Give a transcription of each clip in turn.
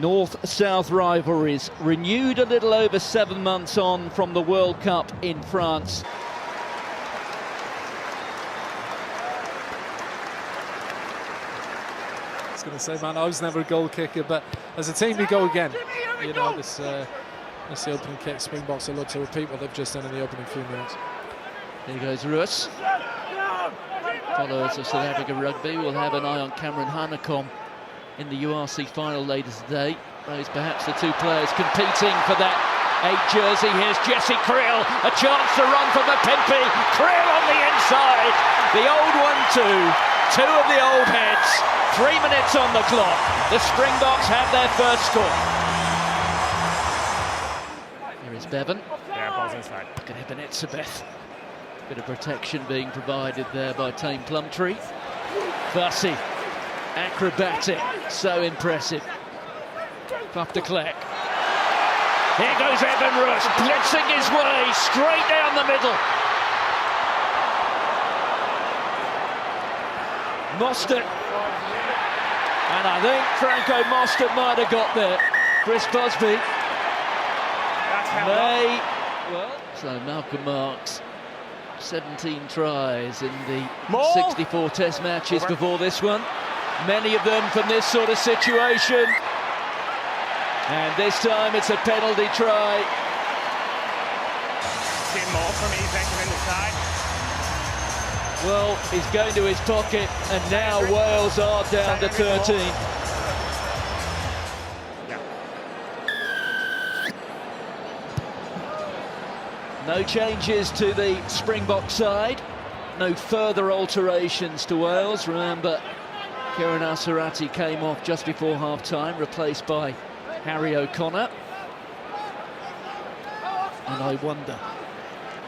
North-South rivalries renewed a little over 7 months on from the World Cup in France. I was going to say, man, I was never a goal kicker, but as a team we go again. You know, this the opening kick. Springboks will look to repeat what they've just done in the opening few minutes. Here goes Rus. Followers of South Africa Rugby will have an eye on Cameron Hanekom in the URC final later today. Those perhaps the two players competing for that 8 jersey. Here's Jesse Creel, a chance to run from the Pimpy. Creel on the inside. The old 1-2, two of the old heads. 3 minutes on the clock. The Springboks have their first score. Here is Bevan. Yeah, ball's inside. Look at Ebenezer-Beth. Bit of protection being provided there by Tame Plumtree. Fussy, acrobatic, so impressive. Up to Kleck. Here goes Evan Rus, blitzing his way straight down the middle. Mostert. And I think Franco Mostert might have got there. Chris Busby. So Malcolm Marks, 17 tries in the 64 test matches before this one. Many of them from this sort of situation. And this time it's a penalty try. Tim Moore from East in the side. Well, he's going to his pocket, and now Wales are down to 13. Yeah. No changes to the Springbok side. No further alterations to Wales. Remember, Kieran Asarati came off just before half-time, replaced by Harry O'Connor. And I wonder,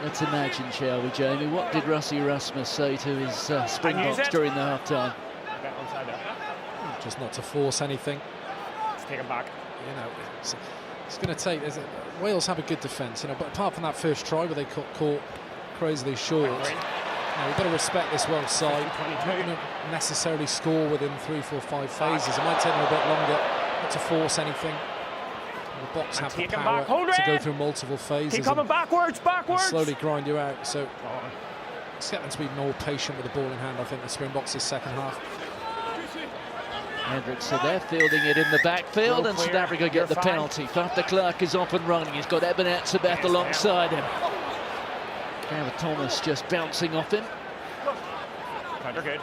let's imagine, shall we, Jamie, what did Rassie Erasmus say to his Springboks during the half-time? Just not to force anything. Let's take him back. You know, it's going to take... Wales have a good defence, you know, but apart from that first try where they caught crazily short, we've got to respect this Welsh side. Not going to necessarily score within 3, 4, 5 phases. It might take them a bit longer. Not to force anything. The Boks have the power to go through multiple phases. Keep coming backwards. And slowly grind you out. So let's get them to be more patient with the ball in hand. I think the Springboks this second half. Hendricks, so they're fielding it in the backfield, and South Africa get the penalty. Faf de Klerk is off and running. He's got Ebenezer-Beth alongside him. Gareth Thomas just bouncing off him. They're good.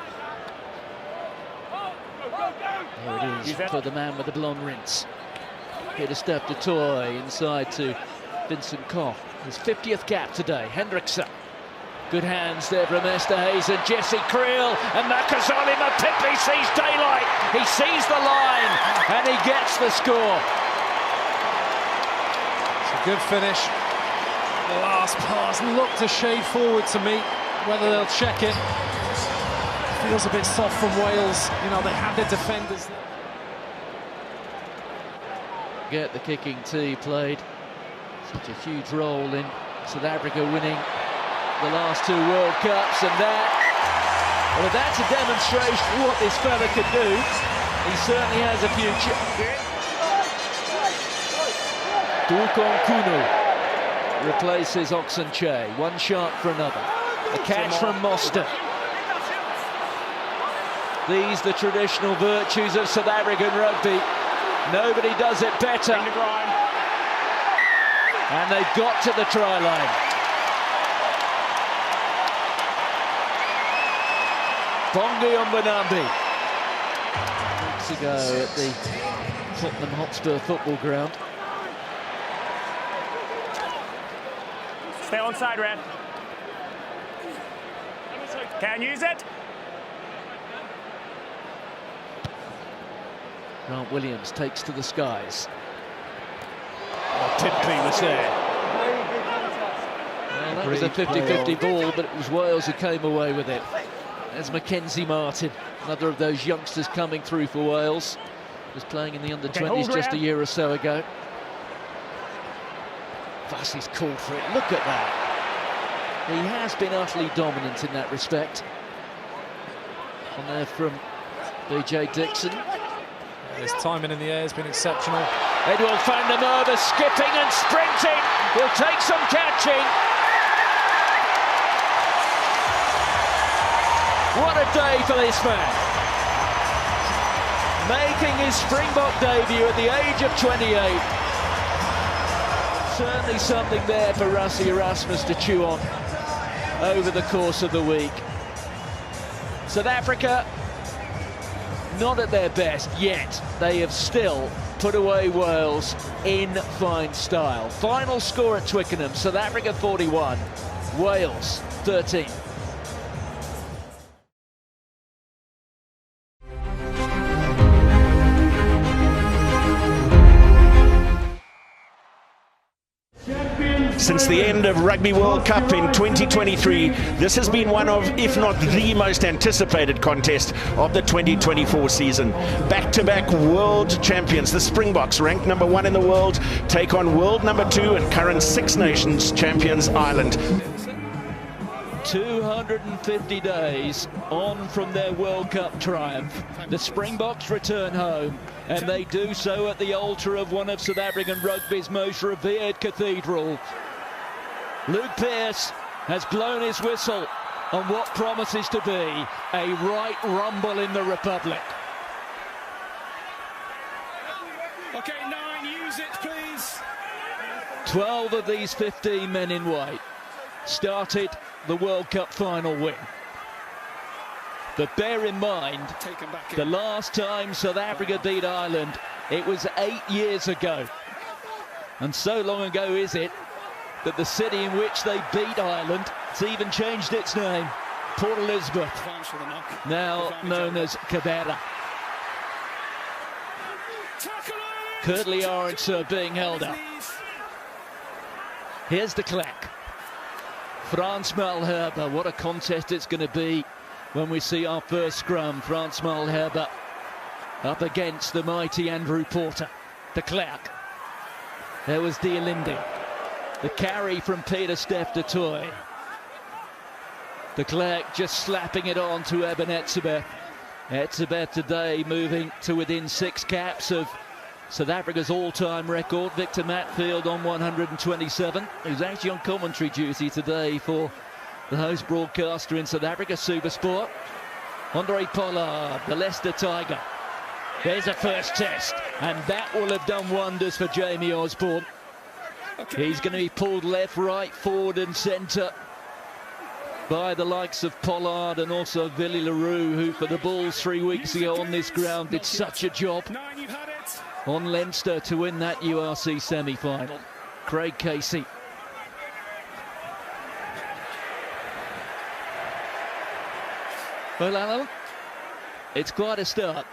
There it is for the man with the blonde rinse. Pieter-Steph de Toy inside to Vincent Koch. His 50th cap today. Hendrickson. Good hands there from Esterhuizen, Jesse Creel, and Makazole Mapimpi sees daylight. He sees the line, and he gets the score. It's a good finish. The last pass looked a shade forward to me. Whether they'll check it. Feels a bit soft from Wales. You know, they had the defenders. Get the kicking tee played. Such a huge role in South Africa winning the last 2 World Cups, and that's a demonstration of what this fella can do. He certainly has a future. Dukong Kunu replaces Oxenche. 1 shot for another. A catch from Mostert. These the traditional virtues of South African rugby. Nobody does it better. And they've got to the try line. Bongi Mbonambi. Weeks ago at the Tottenham Hotspur football ground. Stay on side, Red. Can't use it. Grant Williams takes to the skies. Oh, Pimpy was there. Well, that was a 50-50 ball, but it was Wales who came away with it. There's Mackenzie Martin, another of those youngsters coming through for Wales. Was playing in the under-20s just a year or so ago. Vassey's called for it. Look at that. He has been utterly dominant in that respect. On there from BJ Dixon. His timing in the air has been exceptional. Edward Feinberg-Mngomezulu skipping and sprinting. Will take some catching. What a day for this man. Making his Springbok debut at the age of 28. Certainly something there for Rassie Erasmus to chew on over the course of the week. South Africa, not at their best yet. They have still put away Wales in fine style. Final score at Twickenham, South Africa 41, Wales 13. Since the end of Rugby World Cup in 2023, this has been one of, if not the most anticipated contest of the 2024 season. Back-to-back world champions, the Springboks, ranked number 1 in the world, take on world number 2 and current Six Nations champions Ireland. 250 days on from their World Cup triumph. The Springboks return home, and they do so at the altar of one of South African rugby's most revered cathedrals. Luke Pearce has blown his whistle on what promises to be a right rumble in the Republic. Okay, 9, use it, please. 12 of these 15 men in white started the World Cup final win. But bear in mind, the last time South Africa beat Ireland, it was 8 years ago. And so long ago is it that the city in which they beat Ireland has even changed its name. Port Elizabeth, now known as Canberra. Curtly Arendse being held up. Here's de Klerk. Frans Malherbe, what a contest it's going to be when we see our first scrum. Frans Malherbe up against the mighty Andrew Porter. De Klerk. There was de Linde. The carry from Pieter-Steph de Toy. De Klerk just slapping it on to Eben Etzebeth. Etzebeth today moving to within 6 caps of South Africa's all-time record. Victor Matfield on 127, who's actually on commentary duty today for the host broadcaster in South Africa, Supersport. Andre Pollard, the Leicester Tiger. There's a first test, and that will have done wonders for Jamie Osborne. He's going to be pulled left, right, forward and centre by the likes of Pollard and also Willie Leroux, who for the Bulls 3 weeks ago on this ground did such a job on Leinster to win that URC semi-final. Craig Casey. Well, Alan, it's quite a start.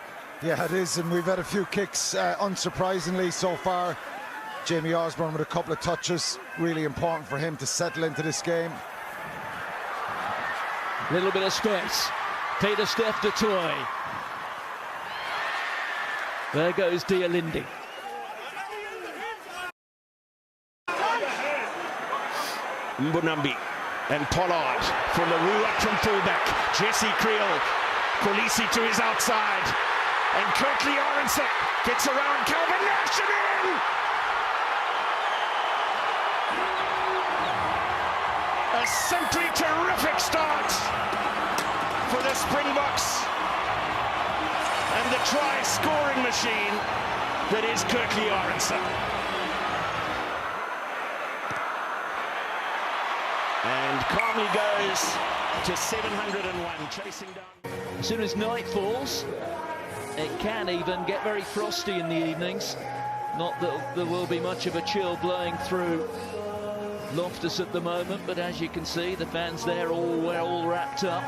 Yeah, it is, and we've had a few kicks, unsurprisingly so far. Jamie Osborne with a couple of touches, really important for him to settle into this game. Little bit of space. Pieter-Steph de Toy. There goes de Linde. Mbonambi and Pollard for Leroux up from fullback. Jesse Creel, Kolisi to his outside, and Curtly Arendse gets around Calvin Nash and in! A simply terrific start for the Springboks and the try-scoring machine that is Curtly Arendse. And calmly goes to 701, chasing down. As soon as night falls, it can even get very frosty in the evenings. Not that there will be much of a chill blowing through Loftus at the moment, but as you can see, the fans there all wrapped up.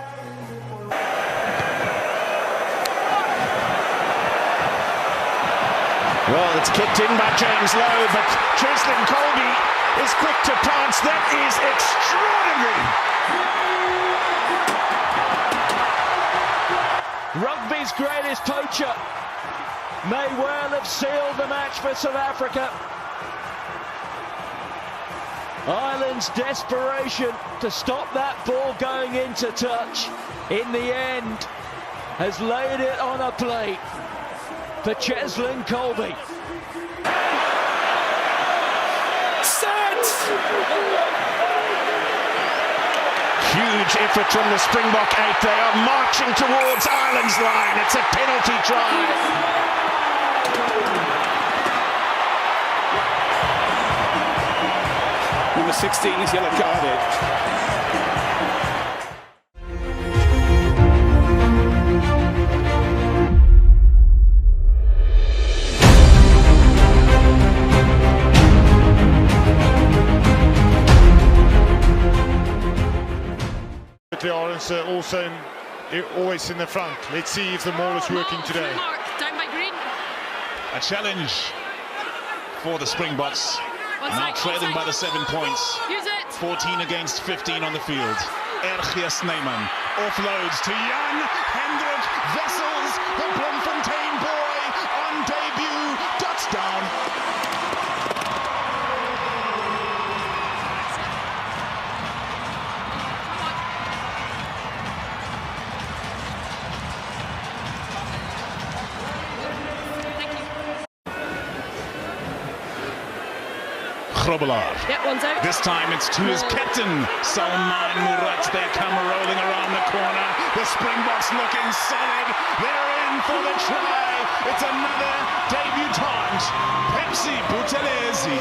Well, it's kicked in by James Lowe, but Cheslin Colby is quick to pounce. That is extraordinary. Rugby's greatest poacher may well have sealed the match for South Africa. Ireland's desperation to stop that ball going into touch in the end has laid it on a plate. for Cheslin Colby. Set! Huge effort from the Springbok 8. They are marching towards Ireland's line. It's a penalty try. Number 16 is yellow carded. The Orange also always in the front. Let's see if the maul is working today. Down by green. A challenge for the Springboks. Now trailing by the 7 points. Use it. 14 against 15 on the field. R.G. Snyman offloads to Jan Hendrik Wessels, the Bloemfontein boy on debut. Touchdown. Yep, one's out. This time it's to his captain, Salman Murat. They come rolling around the corner. The Springboks looking solid. They're in for the try. It's another debutant, Pepsi Buthelezi.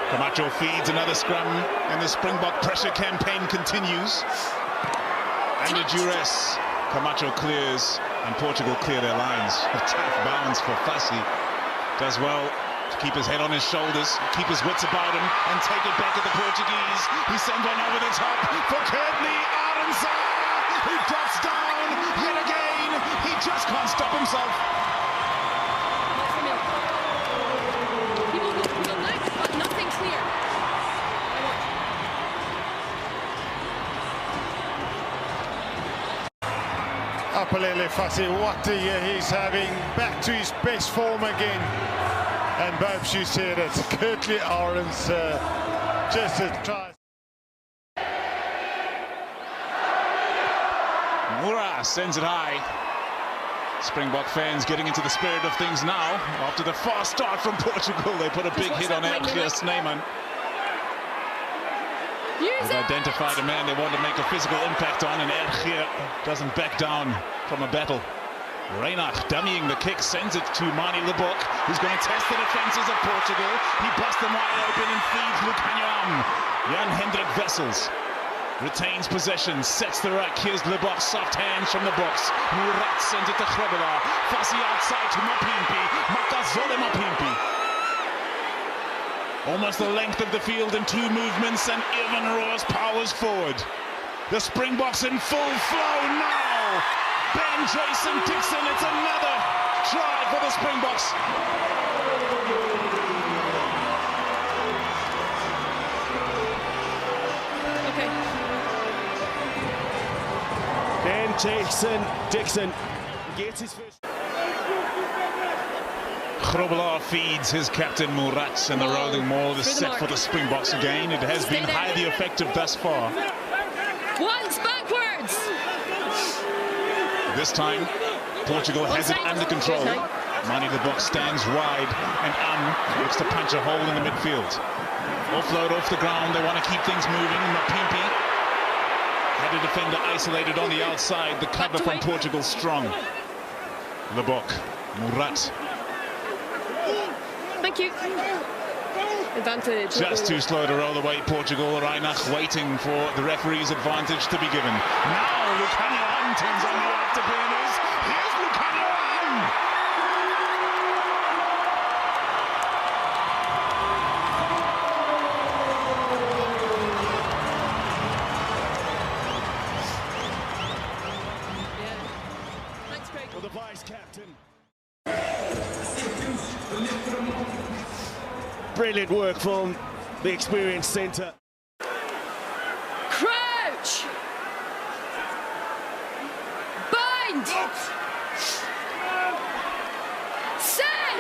Camacho feeds another scrum, and the Springbok pressure campaign continues. Under duress, Camacho clears, and Portugal clear their lines. A tough bounce for Fassi. Does well to keep his head on his shoulders, keep his wits about him, and take it back at the Portuguese. He sends one over the top for Courtney Arendse, who drops down yet again. He just can't stop himself. Apalele Fassi, what a year he's having. Back to his best form again. And Babs, you said it. Courtney Arendse, just a try. Mura sends it high. Springbok fans getting into the spirit of things now. After the fast start from Portugal, they put a big hit on R.G. Snyman. They've identified a man they want to make a physical impact on, and R.G. doesn't back down from a battle. Reinach dummying the kick, sends it to Manie Libbok, who's going to test the defences of Portugal. He busts them wide open and feeds Lucanham. Jan Hendrik Wessels retains possession, sets the ruck. Here's Libbok, soft hands from the box. Murat sends it to Grobela. Fassi outside to Mapimpi. Makazole Mapimpi. Almost the length of the field in two movements, and Evan Roos powers forward. The Springboks in full flow now. Ben Jason Dixon, it's another try for the Springboks. Okay. Ben Jason Dixon gets his first. Grobelaar feeds his captain Murat, and the rolling maul is set for the Springboks again. It has been highly effective thus far. Once backwards. This time, Portugal has it under control. Manie Libbok stands wide, and looks to punch a hole in the midfield. Offload off the ground, they want to keep things moving. Mapimpi had a defender isolated on the outside. The cover from Portugal strong. Libbok, Murat. Thank you. Advantage. Just too slow to roll away Portugal. Reinach waiting for the referee's advantage to be given. Now Lucanham turns on the afterburners. Here's Lucanham! Thanks, Craig. For the vice captain. Brilliant work from the experienced centre. Crouch! Bind! Set!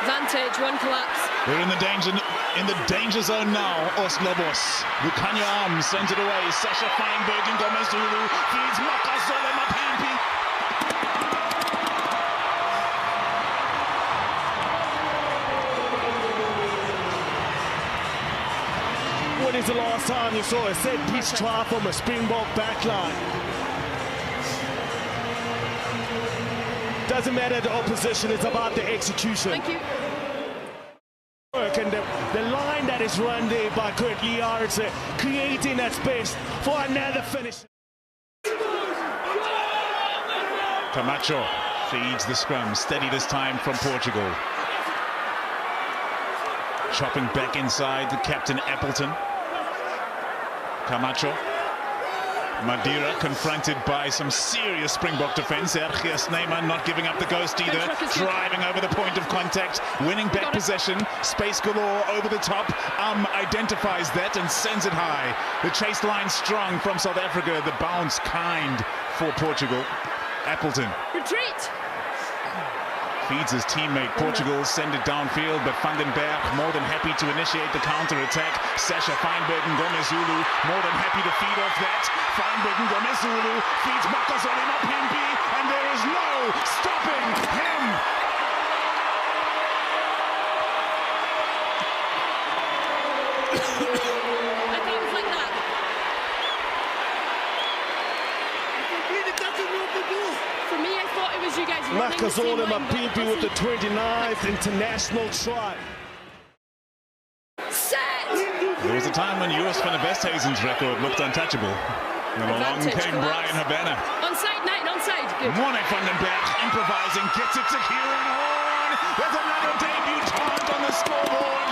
Advantage, one collapse. We're in the danger zone now. Oslobos. Lukanya Arms sends it away. Sasha Feinberg-Mngomezulu feeds Makazole Mapimpi. When is the last time you saw a set-piece try from a Springbok backline? Doesn't matter the opposition, it's about the execution. Thank you. And the line that is run there by Kurt Liartse, creating that space for another finish. Camacho feeds the scrum, steady this time from Portugal. Chopping back inside the captain Appleton. Camacho. Madeira confronted by some serious Springbok defence. Ergias Neyman not giving up the ghost either. Driving over the point of contact, winning back possession. Space galore over the top. Identifies that and sends it high. The chase line strong from South Africa. The bounce kind for Portugal. Appleton. Retreat. Feeds his teammate. Portugal send it downfield, but Feinberg more than happy to initiate the counter-attack. Sasha Feinberg-Mngomezulu more than happy to feed off that. Feinberg-Mngomezulu feeds Makazole Mapimpi, and there is no stopping him. I thought it was like that. For me, I thought it was you guys running the same Makazole line, but Mapimpi with the 29th international try. set. There was a time when Joris van der Westhuizen's record looked untouchable. And along came Brian Habana. Onside, 9, onside. Good. Morne van den Berg improvising, gets it to Kieran Horn. There's another debutant on the scoreboard.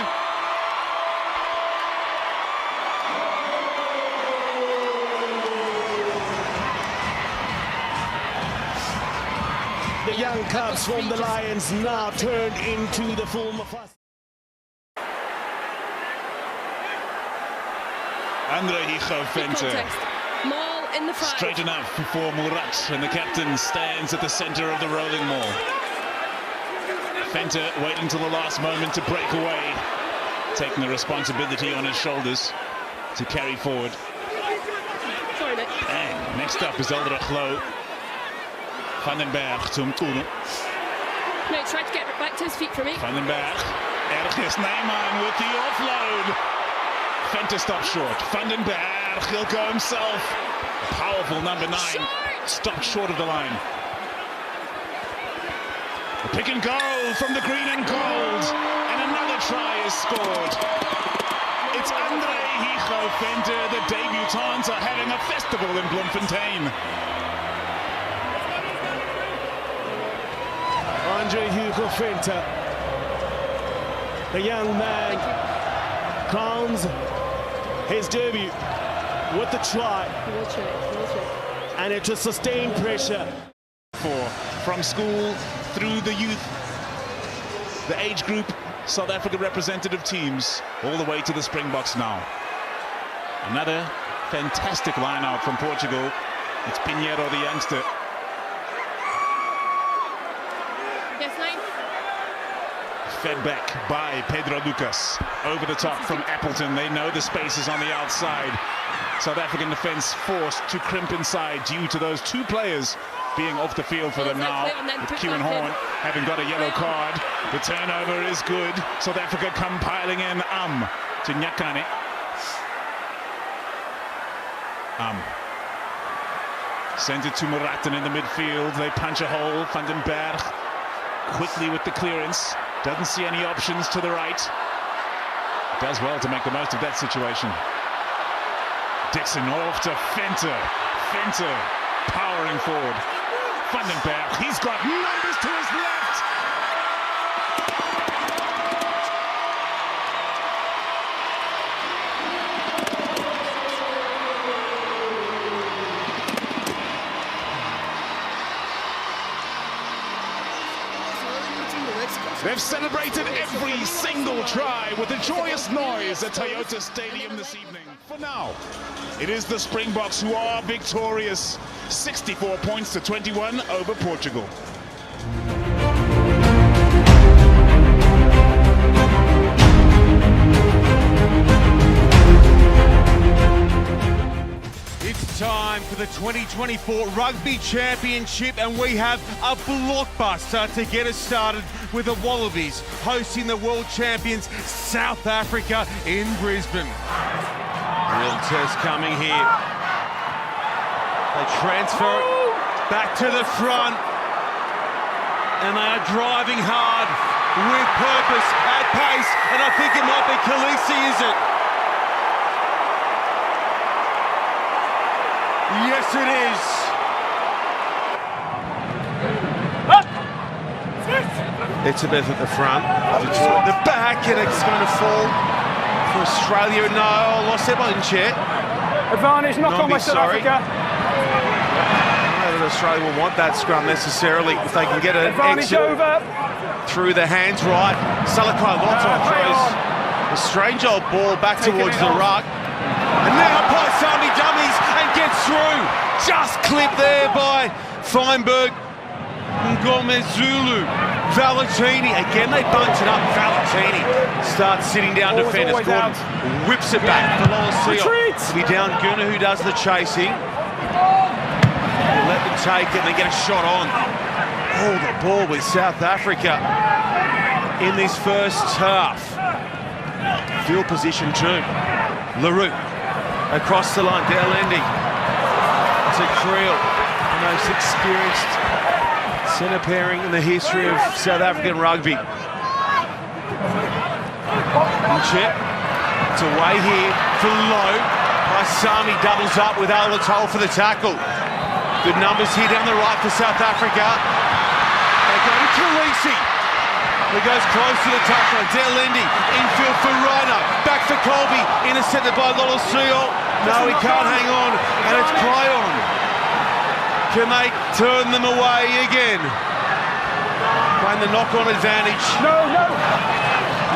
The young cubs from the Lions now turned into the former first. Andre Higo Venter. Maul in the 5. Straight enough for Murat, and the captain stands at the center of the rolling maul. Venter waiting till the last moment to break away, taking the responsibility on his shoulders to carry forward. Sorry, Nick. And next up is Eldrich Low. Van den Berg to Mtunu. No, he tried to get back to his feet for me. Van den Berg. Ergias Neyman with the offload. Venter stops short. Van den Berg, he'll go himself. Powerful number 9. Stopped short of the line. The pick and go from the green and gold. And another try is scored. It's Andre Higo Venter. The debutants are having a festival in Bloemfontein. Andre Higo Venter, the young man, crowns his debut with the try, and it's a sustained pressure. From school through the youth, the age group, South Africa representative teams, all the way to the Springboks now. Another fantastic line out from Portugal. It's Pinheiro, the youngster. Fed back by Pedro Lucas. Over the top from Appleton. They know the space is on the outside. South African defence forced to crimp inside due to those 2 players being off the field for them now. With Kieran Horn having got a yellow card. The turnover is good. South Africa come piling in. To Nyakane. Sends it to Muratten in the midfield. They punch a hole. Van den Berg quickly with the clearance. Doesn't see any options to the right. Does well to make the most of that situation. Dixon off to Venter. Venter powering forward. Van den Berg, he's got numbers to his left. They've celebrated every single try with a joyous noise at Toyota Stadium this evening. For now, it is the Springboks who are victorious. 64 points to 21 over Portugal. time for the 2024 Rugby Championship, and we have a blockbuster to get us started with the Wallabies hosting the world champions South Africa in Brisbane. Real test coming here. They transfer back to the front, and they are driving hard with purpose at pace, and I think it might be Khaleesi, is it? Yes, it is. It's a bit at the front. The back, and it's going to fall for Australia. No, lost their button chair. Advantage, knock on by South Africa. I don't know that Australia will want that scrum necessarily. If they can get an Advantage exit over. Through the hands, right. Salakai Loto throws a strange old ball back towards the ruck. And now Paisami dummies and gets through. Just clipped there by Feinberg-Mngomezulu. Valentini, again they bunt it up. Valentini starts sitting down defenders. Gordon whips it back for Lolosio. It'll be down Gunnar who does the chasing. We'll let them take it and they get a shot on. Oh, the ball with South Africa in this first half. Field position too. LaRue across the line. Delendi to Creel, the most experienced centre pairing in the history of South African rugby. Chip, it's away here for Lowe. Paisami doubles up with Alatol for the tackle. Good numbers here down the right for South Africa. They go to Khaleesi. He goes close to the touchline. Delendi, infield for Rhino. Back for Colby, intercepted by Lolosio. No, he can't hang on, and it's Cryon. Can they turn them away again? Playing the knock-on advantage. No.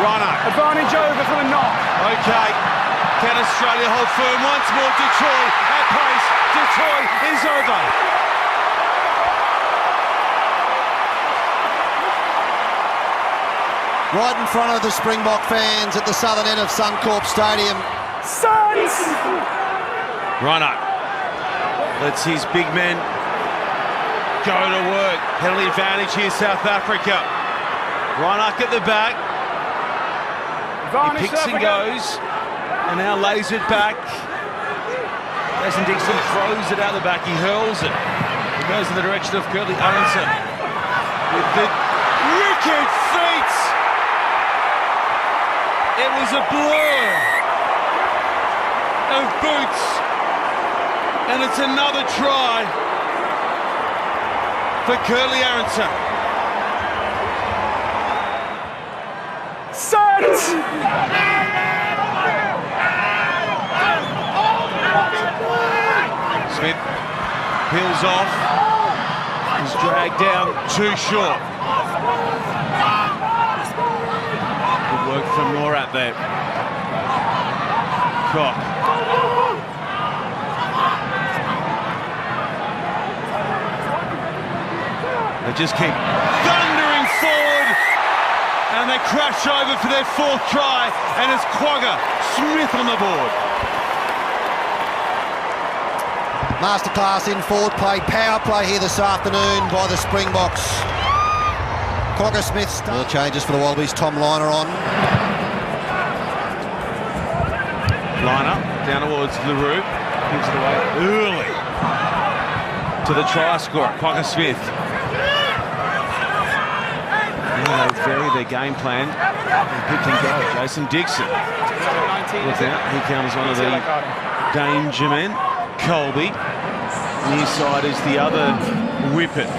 Rhino. Advantage over for the knock. Okay. Can Australia hold firm once more? Detroit at pace. Detroit is over. Right in front of the Springbok fans at the southern end of Suncorp Stadium. Suns! Rhino lets his big men go to work. Penalty advantage here, South Africa. Reinach at the back. He picks and goes, and now lays it back. Jason Dixon throws it out the back. He hurls it. It goes in the direction of Curtly Aronson with the wicked feet. It was a blur of boots, and it's another try for Curtly Aronson. Suns! Smith peels off. He's dragged down too short. Good work from Morat there. Cock. They just keep thundering forward, and they crash over for their fourth try, and it's Quagga Smith on the board. Masterclass in forward play, power play here this afternoon by the Springboks. Quagga Smith more changes for the Wallabies. Tom Liner on. Liner down towards LaRue, gives it away early to the try scorer, Quagga Smith. They vary their game plan and pick and go. Jason Dixon. Look out, here comes one of the danger men, Colby. Near side is the other Whippet.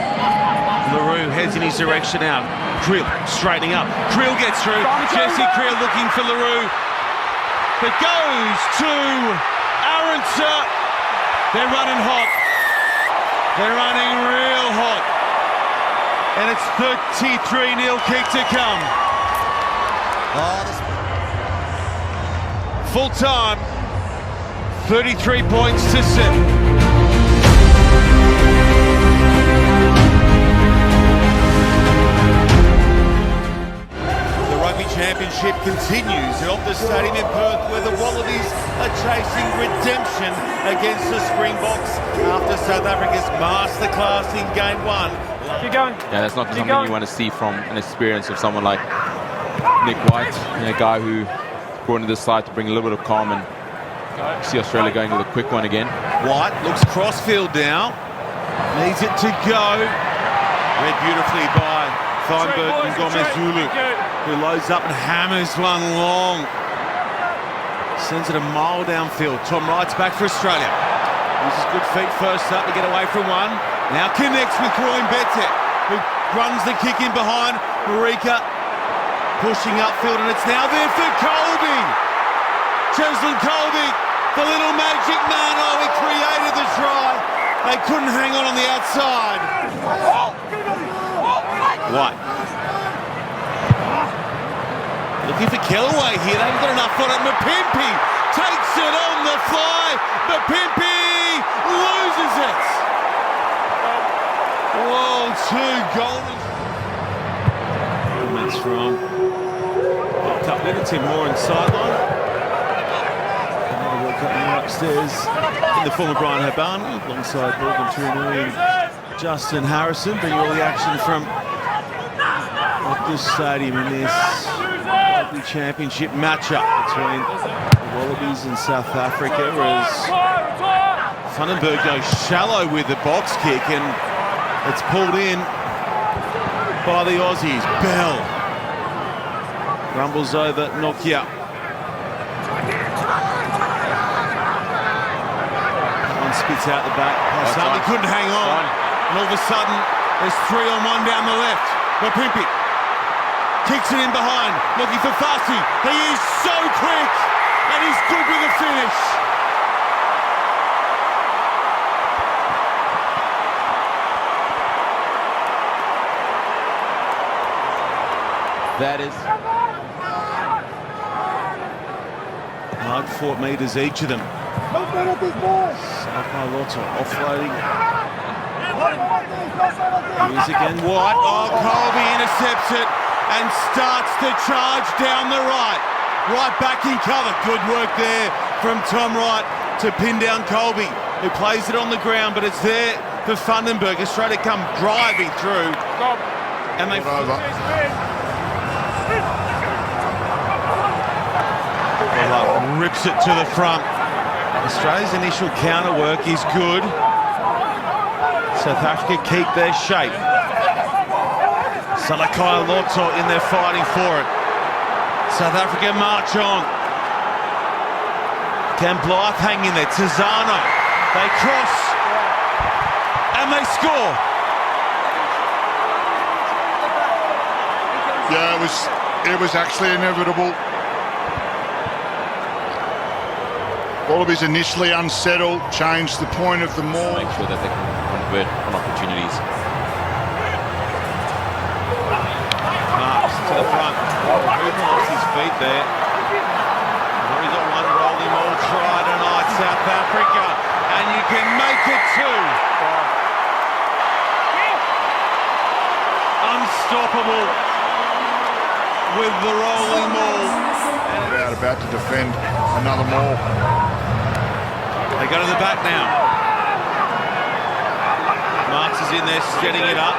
LaRue heads in his direction out. Creel straightening up. Creel gets through. Jesse Creel looking for LaRue. But goes to Aronson. They're running hot. They're running real hot. And it's 33-0 kick to come. Full time, 33 points to 7. Championship continues at Optus Stadium in Perth, where the Wallabies are chasing redemption against the Springboks after South Africa's masterclass in Game 1. Keep going. Yeah, that's not something you want to see from an experience of someone like Nick White, a guy who brought into this side to bring a little bit of calm, and see Australia going with a quick one again. White looks crossfield now, needs it to go. Read beautifully by Feinberg-Mngomezulu, who loads up and hammers one long. Sends it a mile downfield. Tom Wright's back for Australia. Uses good feet first up to get away from one. Now connects with Groin Betet, who runs the kick in behind. Marika pushing upfield, and it's now there for Colby. Cheslin Colby, the little magic man. Oh, he created the try. They couldn't hang on the outside. White. Looking for Kellaway here. They haven't got enough on it. Mapimpi takes it on the fly. Mapimpi loses it. Whoa, 2 golden. Comments from World Cup leader Tim Moore in sideline. Another World Cup leader upstairs in the form of Brian Habana, alongside Morgan Turinui and Justin Harrison, bringing all the action from this stadium in this Rugby Championship matchup between the Wallabies and South Africa, as Feinberg goes shallow with the box kick, and it's pulled in by the Aussies. Bell rumbles over Nokia. One spits out the back. He couldn't hang on, and all of a sudden there's 3-on-1 down the left. Mapimpi kicks it in behind, looking for Fasi. He is so quick, and he's good with the finish. That is hard-fought meters each of them. Salapaloto offloading. Here's again White. Oh, Colby intercepts it and starts to charge down the right. Right back in cover. Good work there from Tom Wright to pin down Colby, who plays it on the ground, but it's there for Fundenberg. Australia come driving through, and they rips it to the front. Australia's initial counter work is good. South Africa keep their shape. Salakai Loto in there fighting for it. South Africa march on. Can Blythe hang in there? Tizano. They cross. And they score. Yeah, it was actually inevitable. Wallabies initially unsettled, changed the point of the maul. Make sure that they can convert on opportunities. Marks to the front. Hooper lost his feet there. Already got one rolling maul try tonight, South Africa, and you can make it 2. Unstoppable with the rolling maul. About to defend another maul. They go to the back now. Marks is in there, setting it up.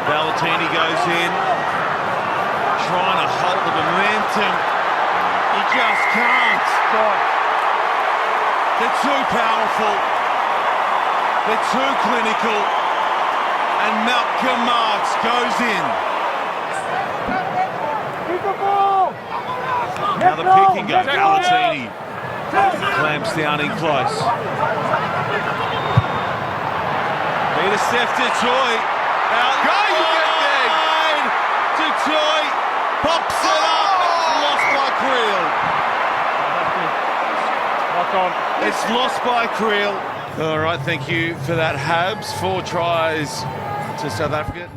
Valentini goes in, trying to hold the momentum. He just can't. They're too powerful. They're too clinical. And Malcolm Marks goes in. Now the pick and go. Valentini clamps down in close. Pieter-Steph to Toy. Out wide to Toy. Pops it up. It's lost by Creel. It's lost by Creel. All right, thank you for that, Habs. 4 tries to South Africa.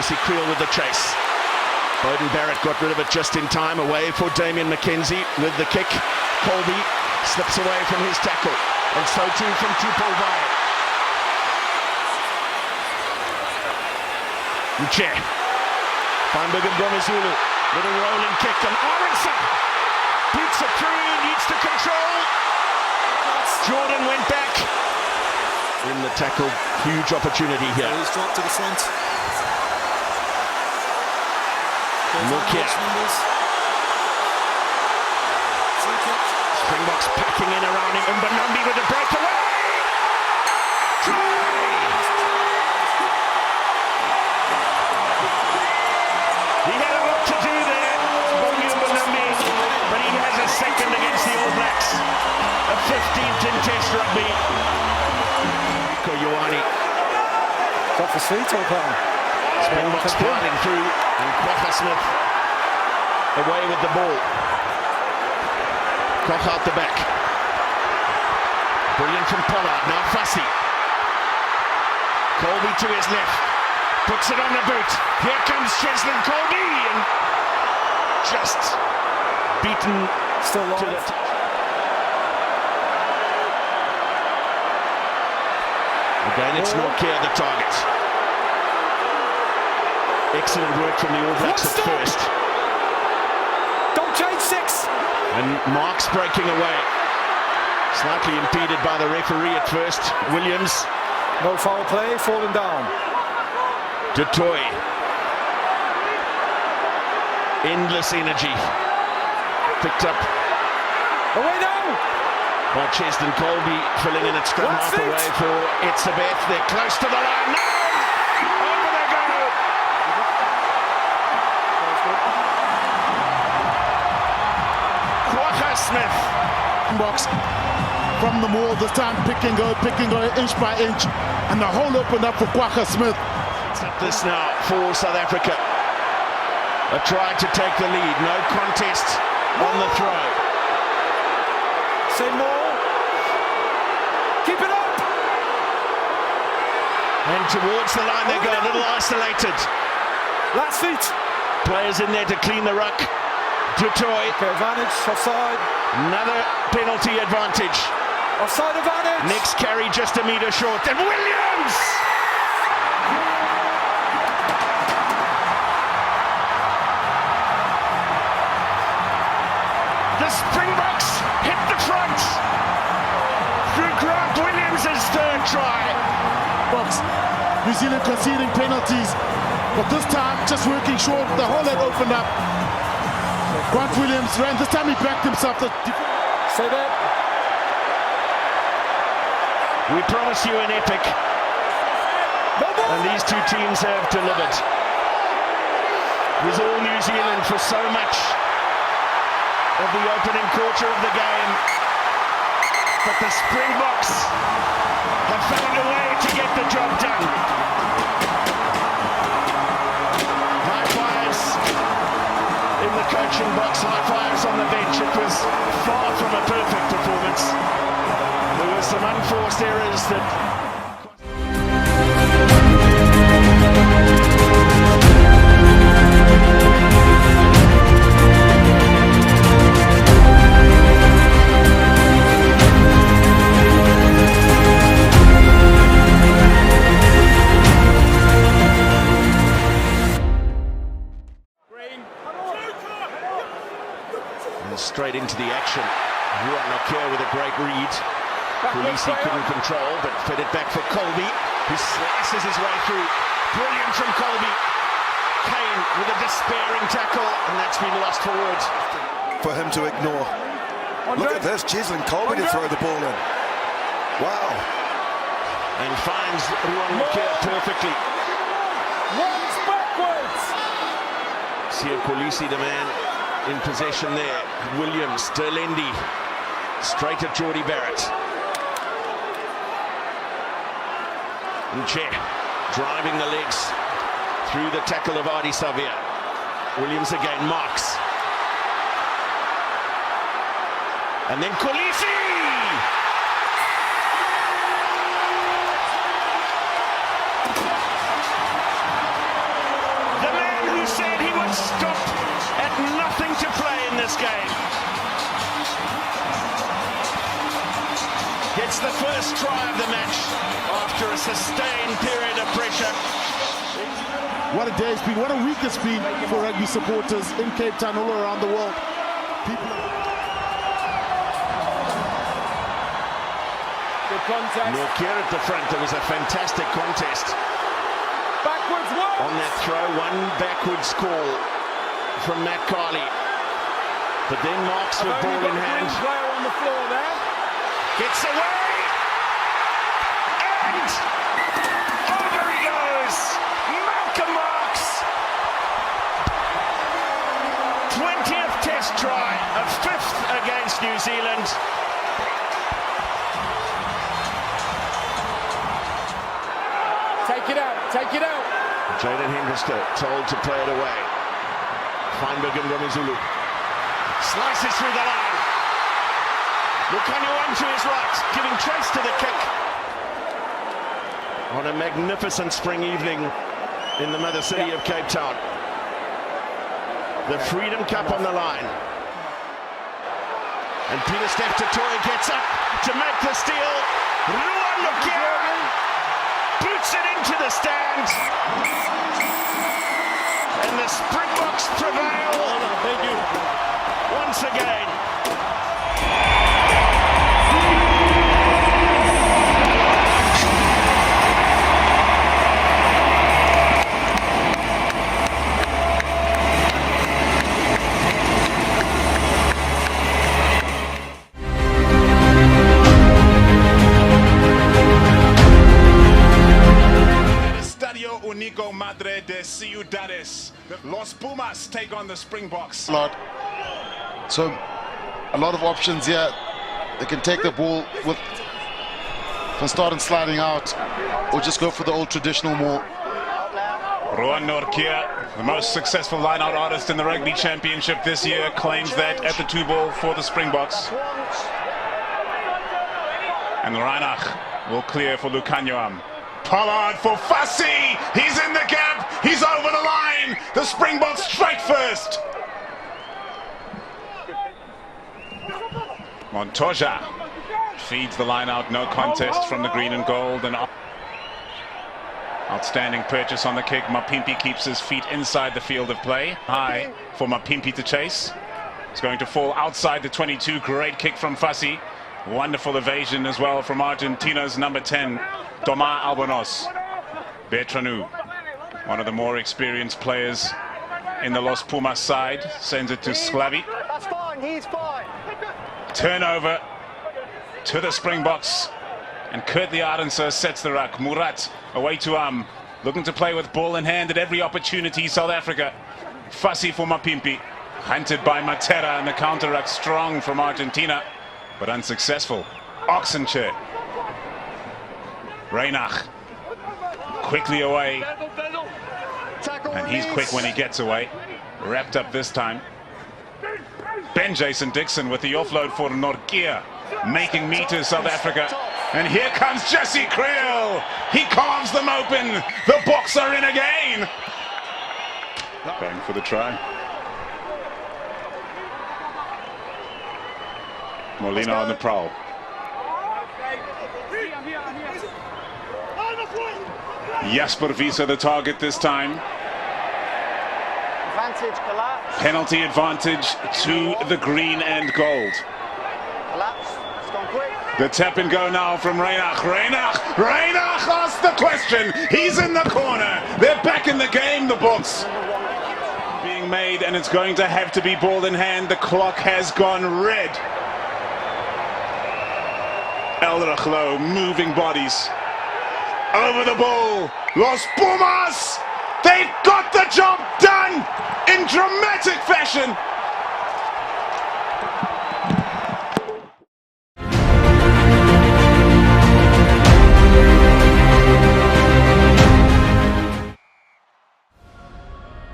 Jesse Creel with the chase. Beauden Barrett got rid of it just in time, away for Damian McKenzie with the kick. Colby slips away from his tackle, and so too from Tupou Vaa'i. Nche. Feinberg-Mngomezulu with a rolling kick, and Aronson beats it through, needs to control. Jordan went back in the tackle. Huge opportunity here. He's dropped to the front. Look here. Springboks packing in around him, and Mbonambi with a breakaway. Try! He had a lot to do there, Mbonambi, but he has a second against the All Blacks. A 15th in Test rugby. Rico Ioane. Got the seat all down. Springboks sliding through, and Kwagga Smith away with the ball. Koch out the back. Brilliant from Pollard, now Fussy. Colby to his left, puts it on the boot. Here comes Cheslin Colby, and just beaten still to the... Again, it's Nortje the target. Excellent work from the All Blacks at first. Don't change 6. And Marks breaking away. Slightly impeded by the referee at first. Williams. No foul play, falling down. Du Toit. Endless energy. Picked up. Away now! By Cheslin Colby, filling in at scrum half away for Etzebeth. They're close to the line. No! Over they go! Kwagga Smith. Box from the wall this time, pick and go inch by inch, and the hole opened up for Kwagga Smith. This now for South Africa. A try to take the lead, no contest on the throw. Say more. Keep it up. And towards the line they go, a little isolated. Last feet. Players in there to clean the ruck. Du Toit. Okay, advantage, offside. Another penalty advantage. Offside advantage. Next carry just a metre short. And Williams! The Springboks hit the front through Grant Williams' third try. Box. New Zealand conceding penalties, but this time just working short. The hole had opened up. Grant Williams ran. This time he backed himself. Say that. We promise you an epic, and these two teams have delivered. It was all New Zealand for so much of the opening quarter of the game, but the Springboks have found a way to get the job done. High fives in the coaching box, high fives on the bench. It was far from a perfect performance. There were some unforced errors that... Straight into the action. Nortje with a great read. Kulisi couldn't control, but fed it back for Colby, who slices his way through. Brilliant from Colby. Kane with a despairing tackle, and that's been lost forward. For him to ignore. Look at this, Cheslin Colby to throw the ball in. Wow. And finds Nortje perfectly. Runs backwards. Siya Kolisi, the man in possession there. Williams, Derlendi, straight at Jordie Barrett. Nche driving the legs through the tackle of Ardie Savea. Williams again, Marks. And then Kolisi! gets the first try of the match after a sustained period of pressure. What a day it's been, what a week it's been for rugby supporters in Cape Town, all around the world. Good contact. Norkia at the front, there was a fantastic contest. Backwards one. On that throw, one backwards call from Matt Carley. But then Marks with ball in hand. Player on the floor there. Gets away. And over he goes. Malcolm Marks. 20th test try, a 5th against New Zealand. Take it out, take it out. Jaden Henderson told to play it away. Feinberg-Mngomezulu slices through the line. Lukanyo to his right, giving chase to the kick. On a magnificent spring evening in the mother city of Cape Town. The Freedom Cup on the line. And Pieter-Steph gets up to make the steal. Ruan Lukia boots it into the stand. And the Springboks prevail once again. Único Madre de Ciudades. Los Pumas take on the Springboks. So a lot of options here. They can take the ball from starting sliding out, or just go for the old traditional more. Ruan Norkia, the most successful line-out artist in the Rugby Championship this year, claims that at the 2-ball for the Springboks. And Reinach will clear for Lukanyo. Pollard for Fassi. He's in the gap. He's over the line. The Springboks strike first. Montoya feeds the line out. No contest from the green and gold. And outstanding purchase on the kick. Mapimpi keeps his feet inside the field of play. High for Mapimpi to chase. It's going to fall outside the 22. Great kick from Fassi. Wonderful evasion as well from Argentina's number 10, Tomás Albonos. Bertranu, one of the more experienced players in the Los Pumas side, sends it to Sclavi. That's fine, he's fine. Turnover to the Springboks, and Kurt Liarense sets the ruck. Murat away to looking to play with ball in hand at every opportunity. South Africa. Fassi for Mapimpi, hunted by Matera, and the counter ruck strong from Argentina, but unsuccessful. Oxenchair. Reinach quickly away, and he's quick when he gets away. Wrapped up this time. Ben Jason Dixon with the offload for Norkia, making meters South Africa. And here comes Jesse Creel. He carves them open. The Boks are in again. Going for the try. Molina on the prowl. Jasper Wiese the target this time. Advantage collapse. Penalty advantage to the green and gold. Collapse. It's gone quick. The tap and go now from Reinach. Reinach asks the question. He's in the corner. They're back in the game, the Boks. Being made, and it's going to have to be ball in hand. The clock has gone red. Elrachlo moving bodies. Over the ball. Los Pumas! They've got the job done in dramatic fashion.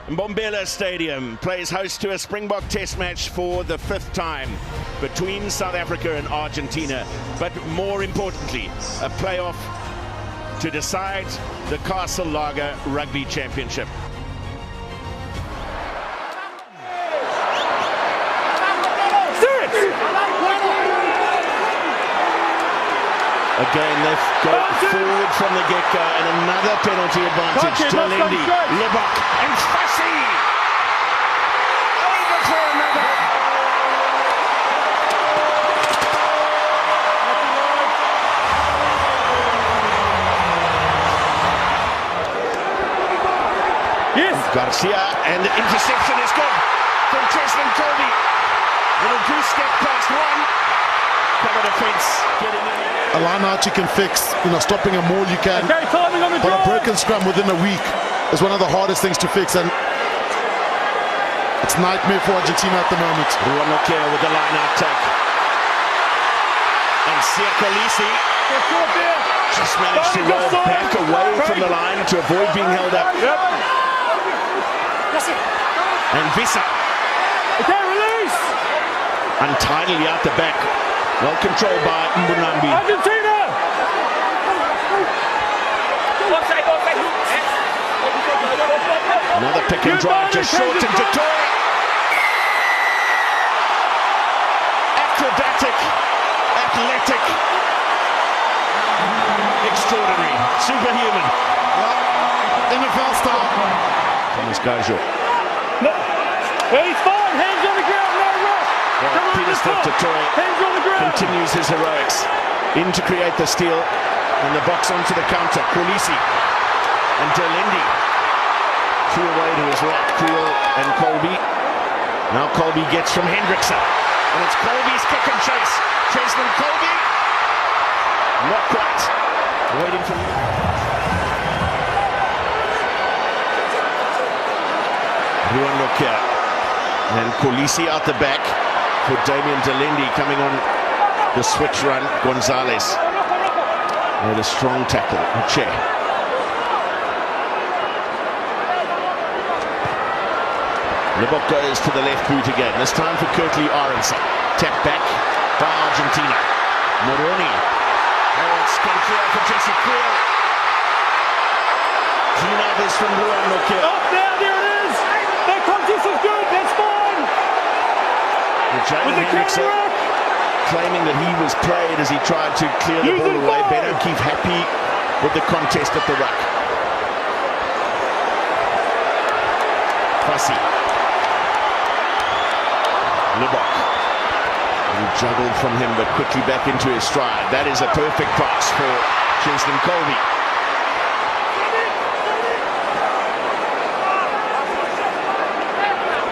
Mbombela Stadium plays host to a Springbok test match for the 5th time between South Africa and Argentina, but more importantly, a playoff to decide the Castle Lager Rugby Championship. Again, they go forward from the get-go, and another penalty advantage. Delindi, Lebok, and Fassi over for another. Yes. Garcia, and the interception is good from Cheslin Colby. Little goose step past one. Cover defense, getting in. A line out you can fix, stopping a maul you can. Okay, timing on the but drive. a broken scrum within a week is one of the hardest things to fix, and it's nightmare for Argentina at the moment. Ruan Nokia with the line out take. And Siakolisi just managed to roll back away from the line to avoid being held up. And Visa. Okay, release. Untidily out the back. Well controlled by Mbunambi. Argentina! Another pick and drive, just short and Toure. Acrobatic, athletic, extraordinary, superhuman. NFL style. Thomas Gajo. No. He's fine, hands on the ground, no rush. Pieter-Steph Toure continues his heroics in to create the steal, and the box onto the counter. Kolisi and Delindi, two away to his right. Creel and Colby. Now Colby gets from Hendrickson, and it's Colby's kick and chase. Cheslin Colby, not quite. Waiting for Ruan Nokia and Kolisi out the back. For Damian Delindi coming on the switch run. Gonzalez with a strong tackle. Che. Lebok goes to the left boot again. This time for Kurtley Aronson. Tap back by Argentina. Moroni. Oh, it's control for Jesse Creel. Clean others from Ruan Nokia. Oh, there it is. That contest is good. That's fine. Jaden Hendrickson claiming that he was played as he tried to clear the ball away. Ben O'Keefe happy with the contest at the ruck. Fassi. Lebok. He juggled from him but quickly back into his stride. That is a perfect pass for Cheslin Colby.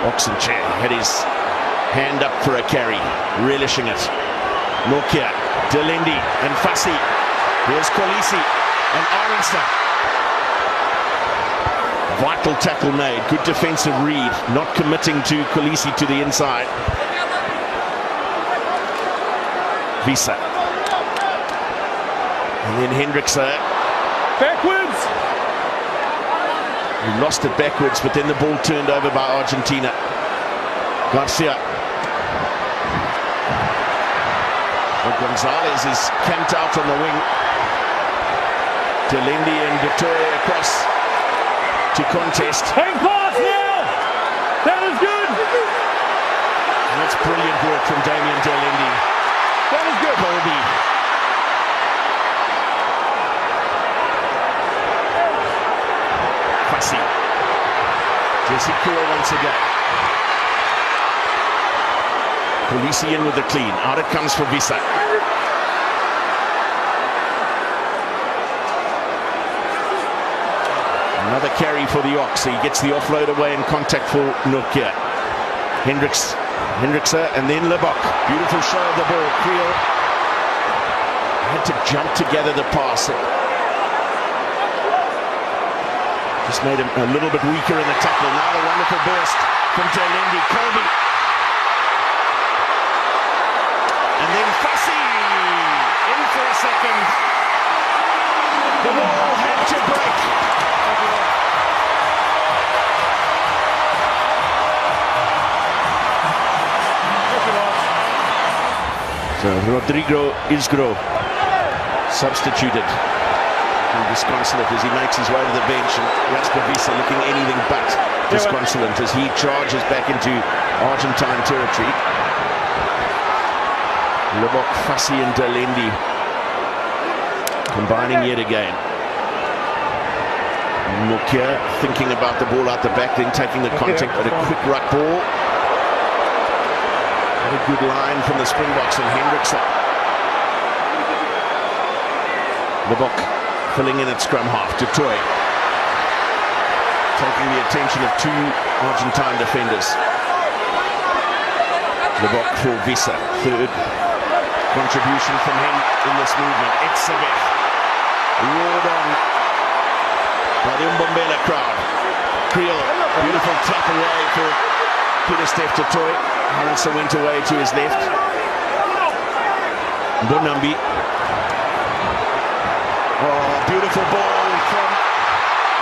Oxenchair had his hand up for a carry, relishing it. Nokia, Delindi and Fassi. Here's Kolisi and Aronson. Vital tackle made, good defensive read, not committing to Kolisi to the inside. Visa. And then Hendrickson. Backwards! He lost it backwards, but then the ball turned over by Argentina. Garcia. Well, Gonzalez is camped out on the wing. Delindi and Toure across to contest. Hang pass now! That is good! And that's brilliant work from Damian Delindi. That is good. Colby. Fassi. Jesse Creel once again. Kolisi in with the clean. Out it comes for Visa. Another carry for the Ox. He gets the offload away and contact for Nokia. Hendrickson and then Lebok. Beautiful show of the ball. Creel had to jump together the pass. Just made him a little bit weaker in the tackle. Now the wonderful burst from Delindi. Colby. And then Fassi in for a second. The wall had to break. So Rodrigo Isgro substituted. Disconsolate as he makes his way to the bench, and Jasper Visa looking anything but disconsolate as he charges back into Argentine territory. Lebok, Fassi and Delindi Combining yet again. Mukia thinking about the ball out the back, then taking the contact, but a quick ruck ball. And a good line from the Springboks and Hendrickson. Lebok filling in at scrum half. Du Toit taking the attention of two Argentine defenders. Lebok for Visa. Third contribution from him in this movement. Etzebeth roared on by the Mbombela crowd. Creel, beautiful tap away for Pieter-Steph Du Toit. Harrison went away to his left. Bonambi. Oh, beautiful ball from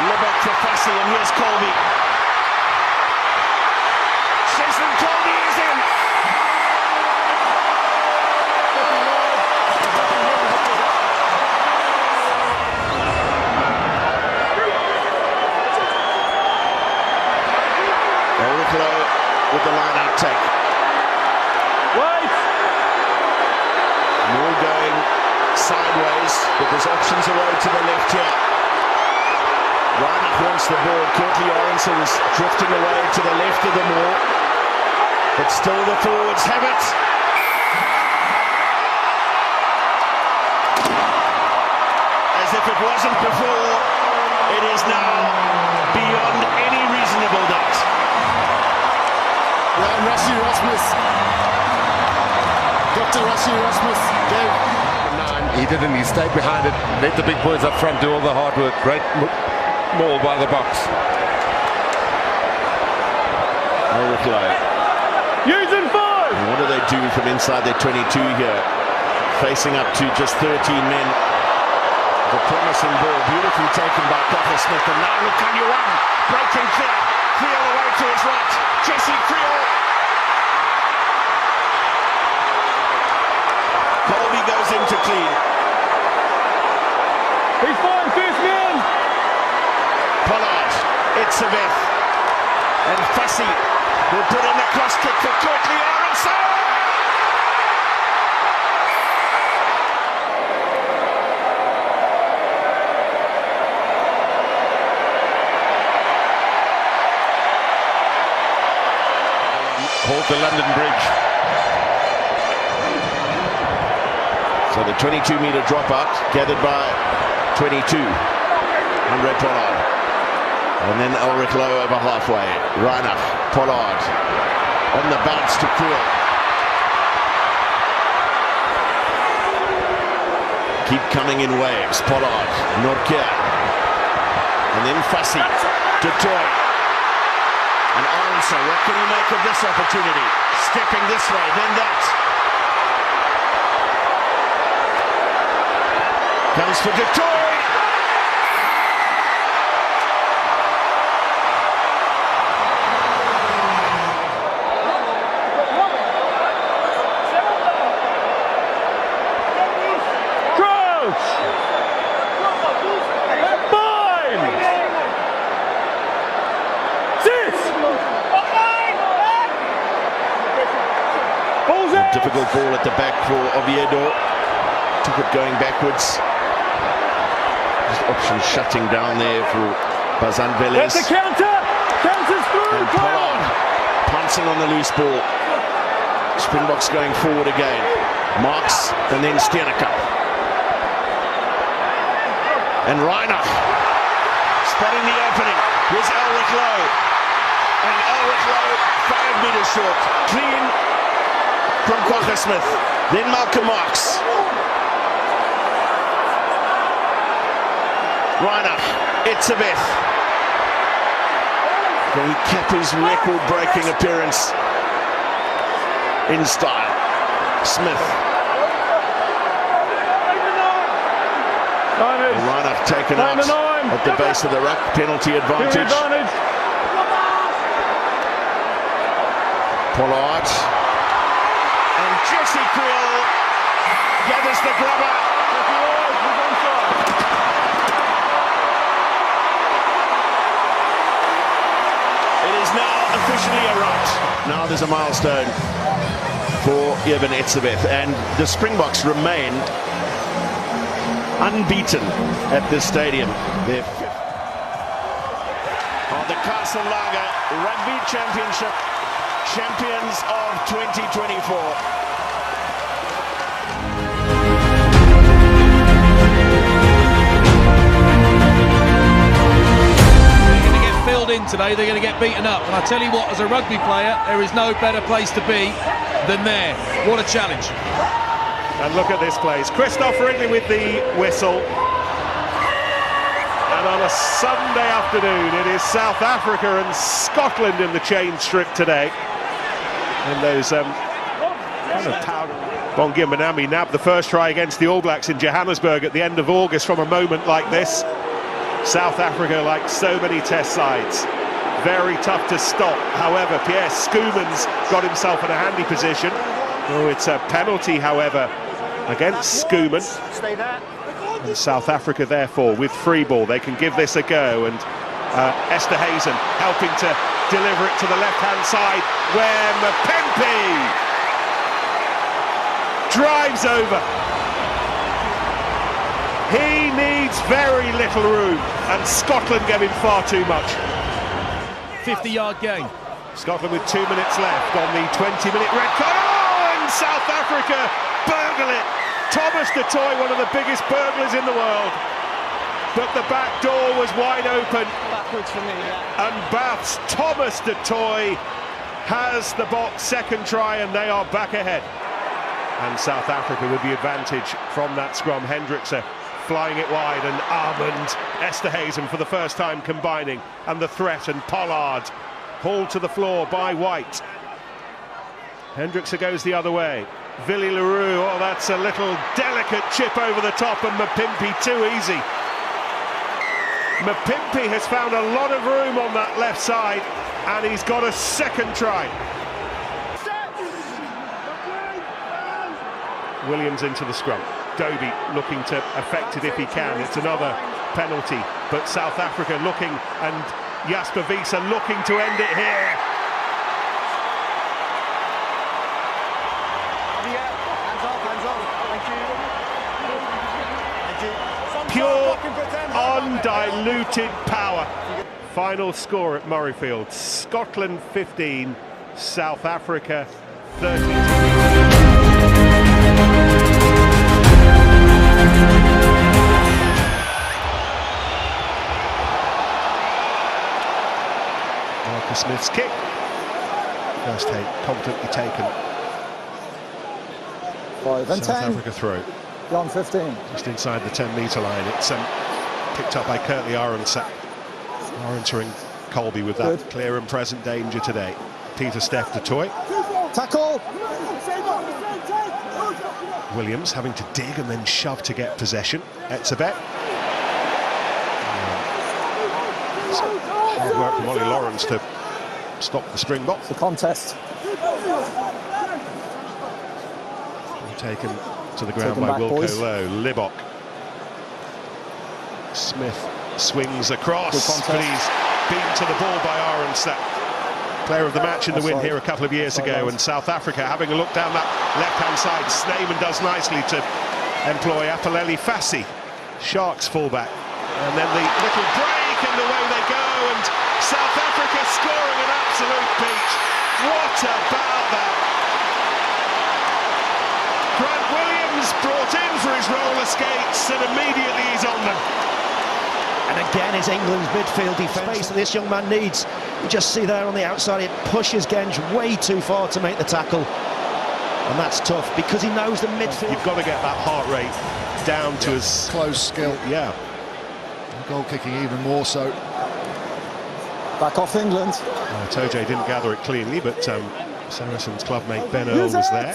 Lebok for Fassi, and here's Colby. Cheslin Colby is in. With the line out take. Wait! More going sideways, but there's options away to the left here. Reinach wants the ball. Courtney Orenson's drifting away to the left of them all. But still the forwards have it. As if it wasn't before, it is now beyond any reasonable doubt. Rashi Rasmus. Dr. Rashi Rasmus gave 9. He didn't. He stayed behind it. Let the big boys up front do all the hard work. Great maul by the box. Using 5. What do they do from inside their 22 here? Facing up to just 13 men. The promising ball, beautifully taken by Pieter Smith. And now look, Kanyuan breaking clear. Creel away to his right. Jesse Creel. Colby goes into clean. He's fine, first man. Pollard, Etzebeth, and Fassi will put in the cross kick for Courtney Aronson. Hold the London Bridge. So the 22-meter dropout gathered by 22. Andre Pollard. And then Ulrich Lowe over halfway. Reinach, Pollard on the bounce to Creel. Keep coming in waves. Pollard, Nortje. And then Fassi, Du Toit. And Aronson, what can he make of this opportunity? Stepping this way, then that. Comes for Du Toit. Crouch! Fine! Sit! Difficult ball at the back for Oviedo. Took it going backwards. Just option shutting down there for Bazan Velez. That's a counter! Counters through! And Pollard pouncing on the loose ball. Springboks going forward again. Marks and then Steenekamp. And Reinach spotting the opening. Here's Ulrich Lowe. And Ulrich Lowe 5 meters short. Clean from Quagga Smith. Then Malcolm Marks. Reinach, Etzebeth. Can he cap his record-breaking appearance in style? Smith. And Reinach taken out at the base of the ruck. Penalty advantage. Pollard. And Jesse Creel gathers the grubber. It is now officially a right. Now there's a milestone for Eben Etzebeth, and the Springboks remain unbeaten at this stadium. They're on the Castle Lager Rugby Championship, champions of 2024. Filled in today, they're going to get beaten up, and I tell you what, as a rugby player, there is no better place to be than there. What a challenge. And look at this place. Christoph Ridley with the whistle. And on a Sunday afternoon, it is South Africa and Scotland in the chain strip today. And those kind of powder. Mngomezulu nabbed the first try against the All Blacks in Johannesburg at the end of August from a moment like this. South Africa, like so many test sides, very tough to stop. However, Pierre Schoeman's got himself in a handy position. Oh, it's a penalty, however, against Schoeman. And South Africa, therefore, with free ball, they can give this a go. And Esterhuizen helping to deliver it to the left-hand side, where Mapimpi drives over. He needs very little room, and Scotland gave him far too much. 50-yard gain. Scotland with 2 minutes left on the 20-minute red card. Oh, and South Africa burgle it. Thomas du Toit, one of the biggest burglars in the world. But the back door was wide open. Backwards for me, yeah. And Bath's Thomas du Toit has the box second try, and they are back ahead. And South Africa with the advantage from that scrum. Hendrickse flying it wide, and Armand Esterhuizen for the first time combining, and the threat, and Pollard hauled to the floor by White. Hendrickse goes the other way. Willie Leroux, oh, that's a little delicate chip over the top, and Mapimpi too easy. Mapimpi has found a lot of room on that left side, and he's got a second try. Williams into the scrum. Dobie looking to affect it if he can. It's another penalty, but South Africa looking, and Jasper Wiese looking to end it here. Pure, undiluted power. Final score at Murrayfield: Scotland 15, South Africa 13. Smith's kick. First take confidently taken. 5 and South 10. Africa throw. Beyond 15. Just inside the 10-metre line. It's picked up by Curtly Arendse. Entering Colby with that Good. clear and present danger today. Pieter-Steph du Toit. Tackle. Williams having to dig and then shove to get possession. Etzebeth. Hard work from Ollie Lawrence to stop the Springboks. The contest. Taken to the ground by Wilco boys. Lowe. Libbok. Smith swings across, but he's beaten to the ball by Arendse. Player of the match in the win here a couple of years ago. And South Africa having a look down that left-hand side. Snyman does nicely to employ Apaleli Fassi, Sharks fullback. And then the little break and away they go, and South Africa scoring an absolute peach. What about that? Grant Williams brought in for his roller skates, and immediately he's on them. And again, it's England's midfield defence that this young man needs. You just see there on the outside, it pushes Genge way too far to make the tackle. And that's tough, because he knows the midfield. You've got to get that heart rate down to as close skill. Yeah. Goal kicking even more so. Back off England. Toje didn't gather it cleanly, but Saracens clubmate Ben Earl was there.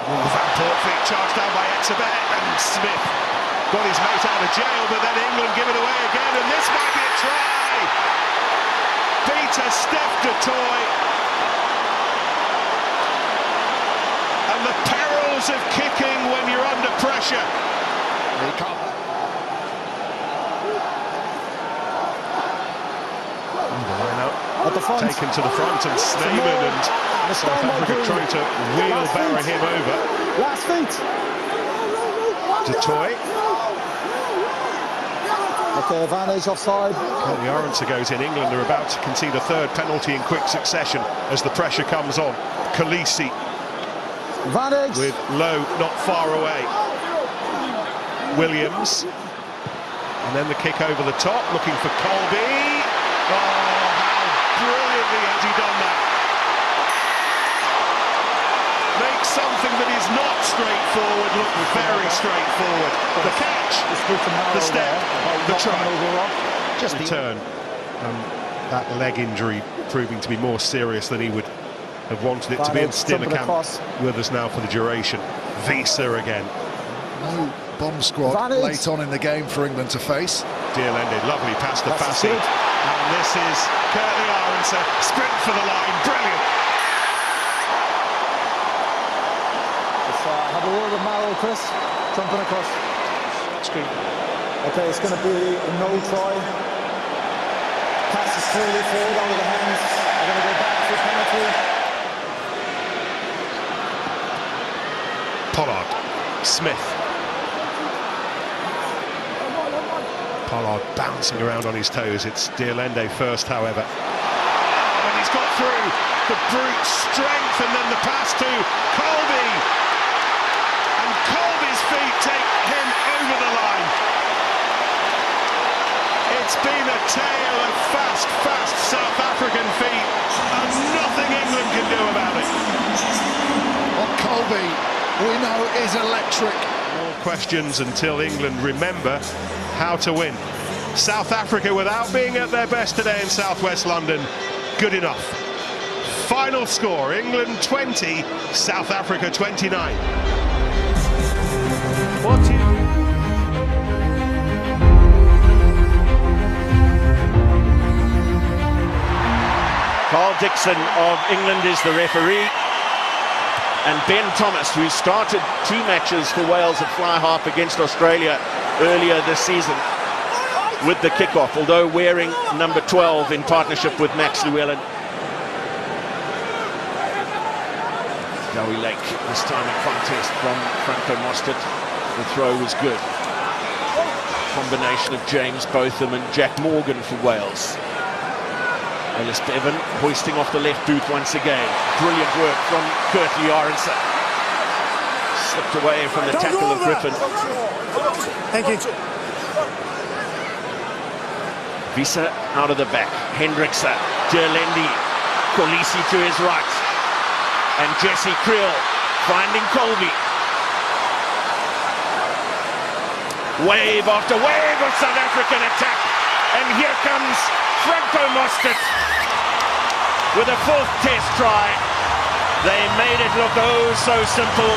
Van Portfeet charged down by Etzebeth, and Smith got his mate out of jail, but then England give it away again, and this might be a try. Pieter-Steph du Toit. And the perils of kicking when you're under pressure. At the front. Taken to the front, and Snyman and South Africa trying to wheelbarrow him over. Last feet. Du Toit. Okay, advantage offside. Curtly Aronson goes in. England are about to concede a third penalty in quick succession as the pressure comes on. Khaleesi advantage with Lowe not far away. Williams, and then the kick over the top, looking for Colby. Oh, how brilliantly has he done that? Make something that is not straightforward look very straightforward. The catch, the step, the try. Just return. That leg injury proving to be more serious than he would have wanted it to be, and Steenekamp with us now for the duration. Visa again. No bomb squad late on in the game for England to face. Dearlende, lovely pass to Fassi. And this is Curtly Aronson, sprint for the line, brilliant. Just have a word with Mallow, Chris. Jumping across. Screen. Okay, it's going to be a no try. Pass is clearly forward out of the hands. They're going to go back for a penalty. Pollard, Smith. Pollard bouncing around on his toes. It's Dearlende first, however. And he's got through the brute strength, and then the pass to Colby. And Colby's feet take him over the line. It's been a tale of fast South African feet, and nothing England can do about it. What Colby we know is electric. More questions until England remember how to win. South Africa, without being at their best today in southwest London, good enough. Final score, England 20, South Africa 29. Carl Dixon of England is the referee. And Ben Thomas, who started 2 matches for Wales at fly half against Australia earlier this season, with the kickoff, although wearing number 12 in partnership with Max Llewellyn. Joey Lake, this time a contest from Franco Mostert. The throw was good. Combination of James Botham and Jack Morgan for Wales. Ellis Bevan hoisting off the left boot once again. Brilliant work from Curtly Aronson. Slipped away from the tackle of Griffin. Thank you. Visa out of the back. Hendrickse, Dearlende, Khaleesi to his right. And Jesse Creel finding Colby. Wave after wave of South African attack. And here comes Franco Mostert with a 4th test try. They made it look oh so simple.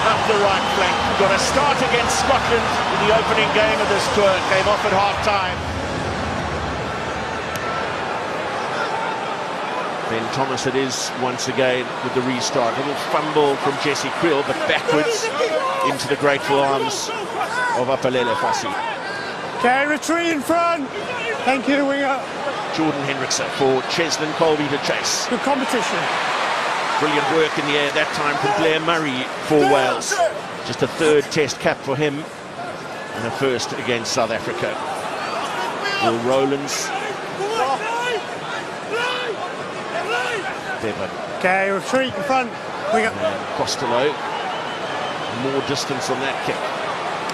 Up the right flank. Got a start against Scotland in the opening game of this tour. Came off at half-time. Ben Thomas it is once again with the restart. A little fumble from Jesse Creel, but backwards into the grateful arms of Apalele Fassi. Okay, retreat in front. Thank you, winger. Jordan Hendrickse for Cheslin Colby to chase. Good competition. Brilliant work in the air that time from Blair Murray for Wales. Just a 3rd test cap for him and a 1st against South Africa. Will Rowlands. Bevan. Okay, retreat in front. And Costello. More distance on that kick.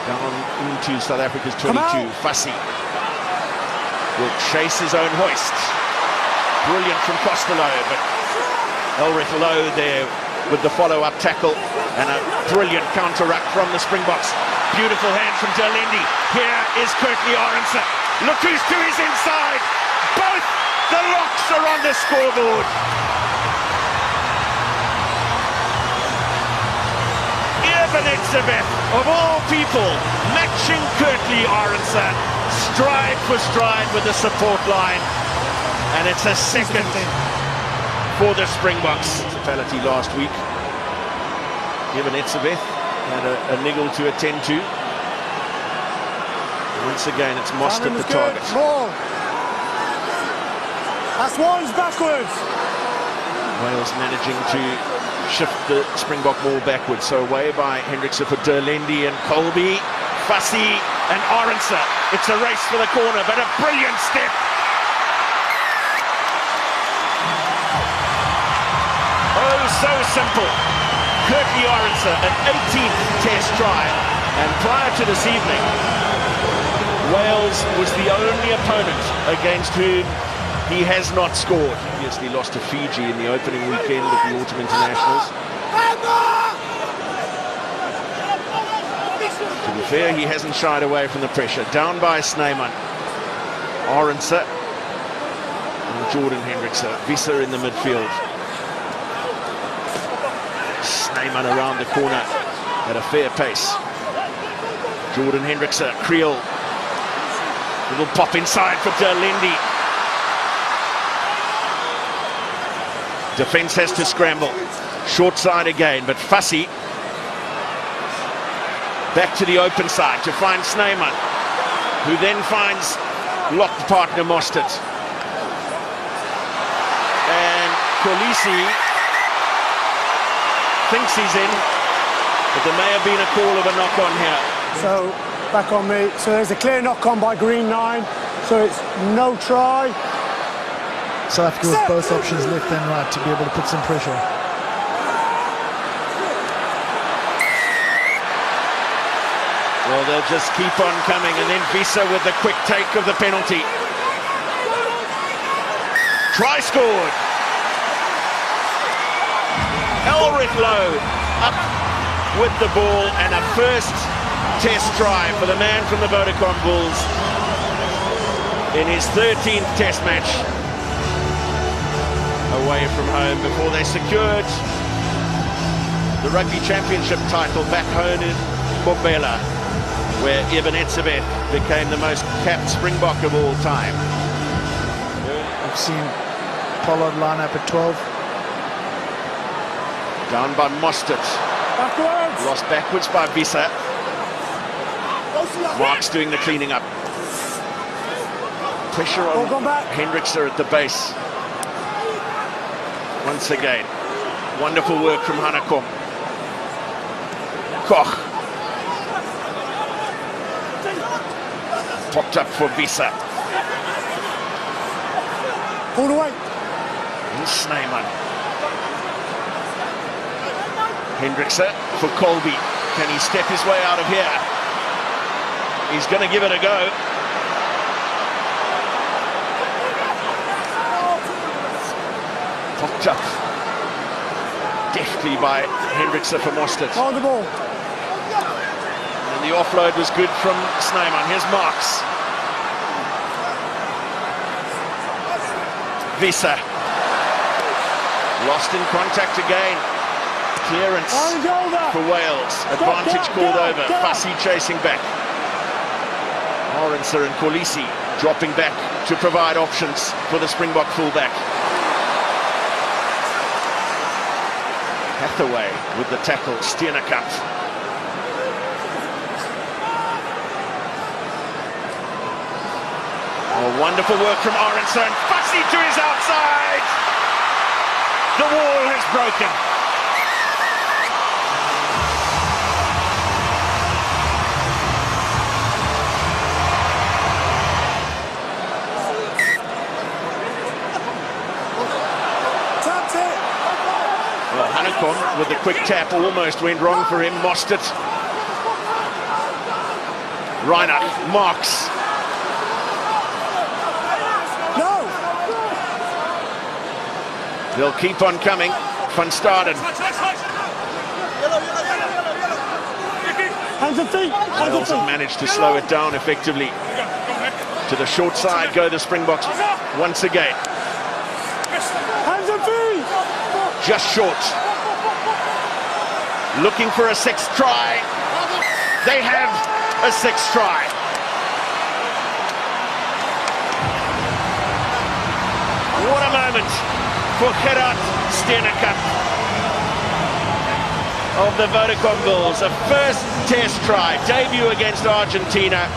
Down into South Africa's 22. Fassi will chase his own hoist. Brilliant from Costello, but Elrith Lowe there with the follow-up tackle and a brilliant counter-ruck from the Springboks. Beautiful hand from Dearlende. Here is Curtly Aronson. Look who's to his inside. Both the locks are on the scoreboard. Elizabeth, of all people, matching Curtly Aronson, stride for stride with the support line. And it's a 2nd for the Springboks. Fatality last week. Eben Etzebeth had a niggle to attend to. Once again, it's Mostert the target. Ball. That's one's backwards. Wales managing to shift the Springbok ball backwards. So away by Hendrikse for Derlendi and Colby, Fassi and Arendse. It's a race for the corner, but a brilliant step. Oh, so simple. Curtly Arendse, an 18th test try, and prior to this evening, Wales was the only opponent against whom he has not scored. He obviously lost to Fiji in the opening weekend of the Autumn Internationals. To be fair, he hasn't shied away from the pressure. Down by Snyman. Arendse and Jordan Hendrikse. Visser in the midfield. Snyman around the corner at a fair pace. Jordan Hendrikse, Creel. Little pop inside for Derlendi. Defence has to scramble. Short side again, but Fassi back to the open side to find Snyman, who then finds locked partner Mostert. And Kolisi thinks he's in, but there may have been a call of a knock-on here. So, back on me. So there's a clear knock-on by Green 9, so it's no try. South Africa with both options, left and right, to be able to put some pressure. Well, they'll just keep on coming, and then Visser with the quick take of the penalty. Try scored. Elric Lowe up with the ball, and a first test try for the man from the Vodacom Bulls in his 13th test match away from home, before they secured the Rugby Championship title back home in Mbombela, where Eben Etzebeth became the most capped Springbok of all time. I've seen Pollard line up at 12. Down by Mostert. Backwards. Lost backwards by Visser. Mark's doing the cleaning up. Pressure on Hendrikse at the base. Once again, wonderful work from Hanekom. Koch. Popped up for Visser. Pulled away. And Snyman. Hendrikse for Colby. Can he step his way out of here? He's going to give it a go. Popped up deftly by Hendrikse for Mostert. On the ball. And the offload was good from Snyman. Here's Marks. Visser. Lost in contact again. Clearance for Wales. Advantage called over. Fassi chasing back. Arendse and Kolisi dropping back to provide options for the Springbok fullback. Hathaway with the tackle. Steenekamp. Oh, wonderful work from Arendse, and Fassi to his outside. The wall has broken. Well, Hanekom with the quick tap almost went wrong for him. Mostert. Reinach. Marks. No. They'll keep on coming. Van Staden. Hands and feet. Wales have managed to slow it down effectively. To the short side go the Springboks once again. Hands and feet. Just short. Looking for a sixth try. They have a sixth try. What a moment for Gerard Steenekamp of the Vodacom Bulls. A first test try, debut against Argentina.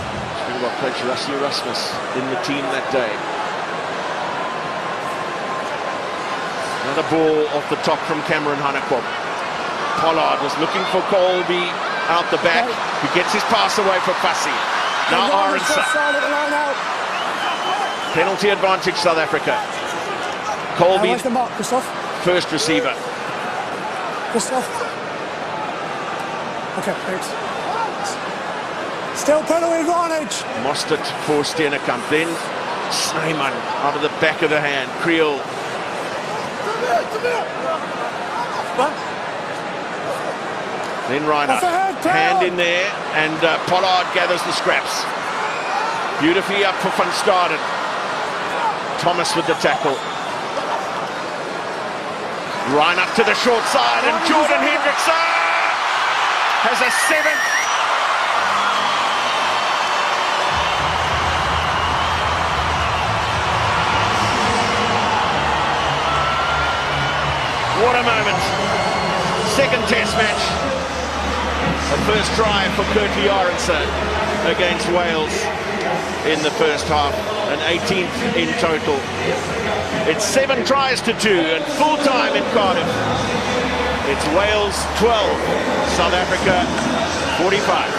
Springbok coach Russell Erasmus in the team that day. Another ball off the top from Cameron Hanekop. Pollard was looking for Colby out the back. He gets his pass away for Fassi. Now Arendse. Penalty advantage South Africa. Colby, where's the mark, Christoph? first receiver. Christoph. Okay, thanks. Still penalty advantage. Mostert for Steenekamp. Then Snyman out of the back of the hand. Creel. Then Reiner. Hand in there, and Pollard gathers the scraps. Beautifully up for Van Staden. Thomas with the tackle. Reiner to the short side, and Jordan Hendrickson has a 7th. What a moment. Second test match. The first try for Kurtley Arendse against Wales in the first half, and 18th in total. It's 7 tries to 2 and full time in Cardiff. It's Wales 12, South Africa 45.